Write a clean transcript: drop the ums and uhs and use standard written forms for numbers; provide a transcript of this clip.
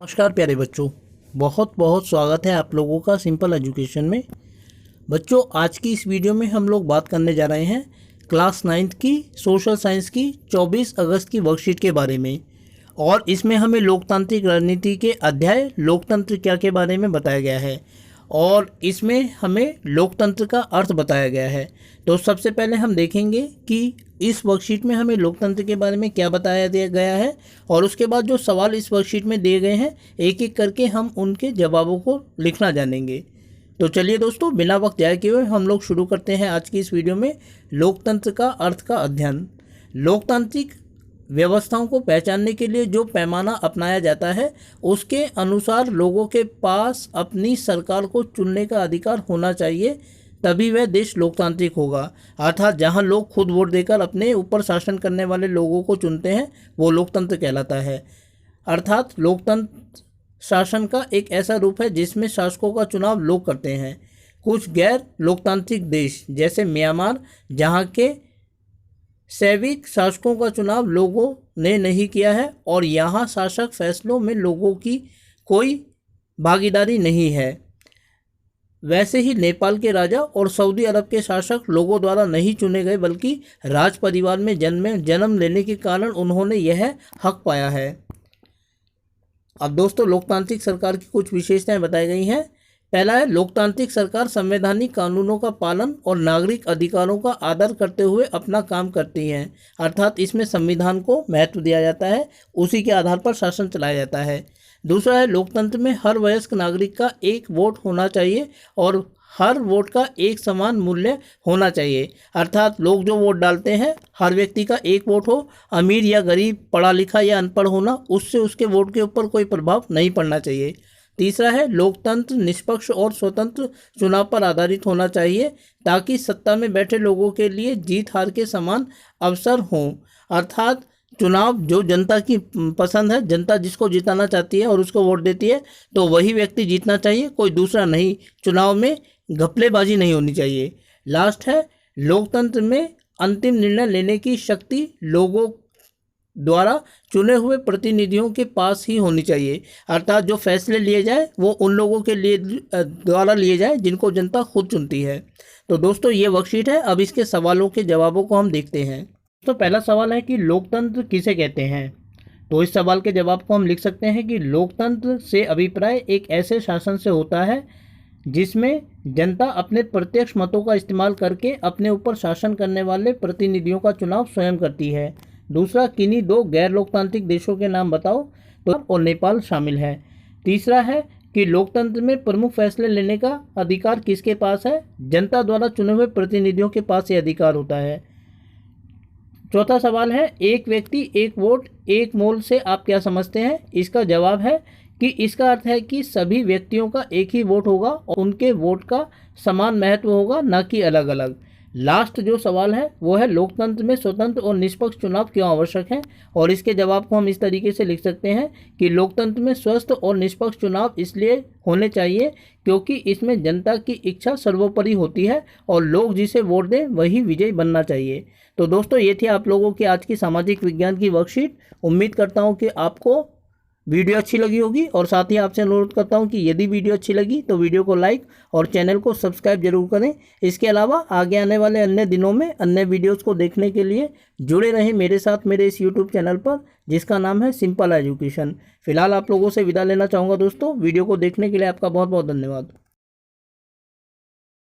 नमस्कार प्यारे बच्चों, बहुत बहुत स्वागत है आप लोगों का सिंपल एजुकेशन में। बच्चों, आज की इस वीडियो में हम लोग बात करने जा रहे हैं क्लास 9th की सोशल साइंस की 24 अगस्त की वर्कशीट के बारे में। और इसमें हमें लोकतांत्रिक रणनीति के अध्याय लोकतंत्र क्या के बारे में बताया गया है और इसमें हमें लोकतंत्र का अर्थ बताया गया है। तो सबसे पहले हम देखेंगे कि इस वर्कशीट में हमें लोकतंत्र के बारे में क्या बताया दिया गया है और उसके बाद जो सवाल इस वर्कशीट में दिए गए हैं एक एक करके हम उनके जवाबों को लिखना जानेंगे। तो चलिए दोस्तों, बिना वक्त जाए किए हुए हम लोग शुरू करते हैं आज की इस वीडियो में लोकतंत्र का अर्थ का अध्ययन। लोकतांत्रिक व्यवस्थाओं को पहचानने के लिए जो पैमाना अपनाया जाता है उसके अनुसार लोगों के पास अपनी सरकार को चुनने का अधिकार होना चाहिए, तभी वह देश लोकतांत्रिक होगा। अर्थात जहां लोग खुद वोट देकर अपने ऊपर शासन करने वाले लोगों को चुनते हैं वो लोकतंत्र कहलाता है। अर्थात लोकतंत्र शासन का एक ऐसा रूप है जिसमें शासकों का चुनाव लोग करते हैं। कुछ गैर लोकतांत्रिक देश जैसे म्यांमार, जहां के सैनिक शासकों का चुनाव लोगों ने नहीं किया है और यहाँ शासक फैसलों में लोगों की कोई भागीदारी नहीं है। वैसे ही नेपाल के राजा और सऊदी अरब के शासक लोगों द्वारा नहीं चुने गए बल्कि राज परिवार में जन्म लेने के कारण उन्होंने यह हक पाया है। अब दोस्तों, लोकतांत्रिक सरकार की कुछ विशेषताएं बताई गई हैं। पहला है, लोकतांत्रिक सरकार संवैधानिक कानूनों का पालन और नागरिक अधिकारों का आदर करते हुए अपना काम करती है। अर्थात इसमें संविधान को महत्व दिया जाता है, उसी के आधार पर शासन चलाया जाता है। दूसरा है, लोकतंत्र में हर वयस्क नागरिक का एक वोट होना चाहिए और हर वोट का एक समान मूल्य होना चाहिए। अर्थात लोग जो वोट डालते हैं हर व्यक्ति का एक वोट हो, अमीर या गरीब, पढ़ा लिखा या अनपढ़ होना, उससे उसके वोट के ऊपर कोई प्रभाव नहीं पड़ना चाहिए। तीसरा है, लोकतंत्र निष्पक्ष और स्वतंत्र चुनाव पर आधारित होना चाहिए ताकि सत्ता में बैठे लोगों के लिए जीत हार के समान अवसर हों। अर्थात चुनाव जो जनता की पसंद है, जनता जिसको जिताना चाहती है और उसको वोट देती है तो वही व्यक्ति जीतना चाहिए, कोई दूसरा नहीं। चुनाव में घपलेबाजी नहीं होनी चाहिए। लास्ट है, लोकतंत्र में अंतिम निर्णय लेने की शक्ति लोगों द्वारा चुने हुए प्रतिनिधियों के पास ही होनी चाहिए। अर्थात जो फैसले लिए जाए वो उन लोगों के लिए द्वारा लिए जाए जिनको जनता खुद चुनती है। तो दोस्तों, ये वर्कशीट है। अब इसके सवालों के जवाबों को हम देखते हैं। तो पहला सवाल है कि लोकतंत्र किसे कहते हैं। तो इस सवाल के जवाब को हम लिख सकते हैं कि लोकतंत्र से अभिप्राय एक ऐसे शासन से होता है जिसमें जनता अपने प्रत्यक्ष मतों का इस्तेमाल करके अपने ऊपर शासन करने वाले प्रतिनिधियों का चुनाव स्वयं करती है। दूसरा, किन्हीं दो गैर लोकतांत्रिक देशों के नाम बताओ, तो और नेपाल शामिल है। तीसरा है कि लोकतंत्र में प्रमुख फैसले लेने का अधिकार किसके पास है। जनता द्वारा चुने हुए प्रतिनिधियों के पास ये अधिकार होता है। चौथा सवाल है, एक व्यक्ति एक वोट एक मोल से आप क्या समझते हैं। इसका जवाब है कि इसका अर्थ है कि सभी व्यक्तियों का एक ही वोट होगा और उनके वोट का समान महत्व होगा, न कि अलग अलग। लास्ट जो सवाल है वो है, लोकतंत्र में स्वतंत्र और निष्पक्ष चुनाव क्यों आवश्यक है। और इसके जवाब को हम इस तरीके से लिख सकते हैं कि लोकतंत्र में स्वस्थ और निष्पक्ष चुनाव इसलिए होने चाहिए क्योंकि इसमें जनता की इच्छा सर्वोपरि होती है और लोग जिसे वोट दें वही विजयी बनना चाहिए। तो दोस्तों, ये थी आप लोगों की आज की सामाजिक विज्ञान की वर्कशीट। उम्मीद करता हूँ कि आपको वीडियो अच्छी लगी होगी और साथ ही आपसे अनुरोध करता हूं कि यदि वीडियो अच्छी लगी तो वीडियो को लाइक और चैनल को सब्सक्राइब जरूर करें। इसके अलावा आगे आने वाले अन्य दिनों में अन्य वीडियोस को देखने के लिए जुड़े रहें मेरे साथ मेरे इस यूट्यूब चैनल पर जिसका नाम है सिंपल एजुकेशन। फिलहाल आप लोगों से विदा लेना चाहूँगा दोस्तों। वीडियो को देखने के लिए आपका बहुत बहुत धन्यवाद।